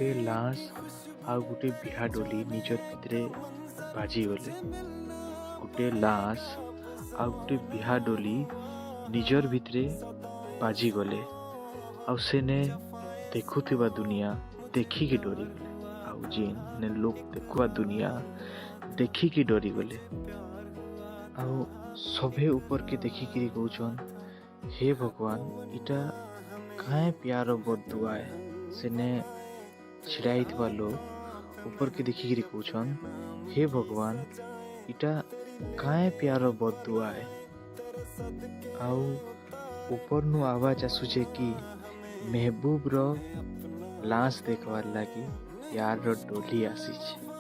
गुटे लाश आ गुटे बिहा डोली निजर भितरे बाजी गले। गुटे लाश आ गुटे बिहा डोली निजर भितरे बाजी गले। आउ सेने देखुथिबा दुनिया देखिकी डरी गले। आउ जेन ने लोग देखुआ दुनिया देखिकी डरी गले। आउ सभे ऊपर के देखिकी कहउछन, हे भगवान इटा काहे प्यार बदुआ है। सेने छिड़ाई लोग ऊपर के देखिकी कहउछन, हे भगवान इटा काहे प्यार बदुआ है। आउ ऊपर नु आवाज आसुचे कि मेहबूब रो लाश देखवार लागी यार रो डोली आसीचे।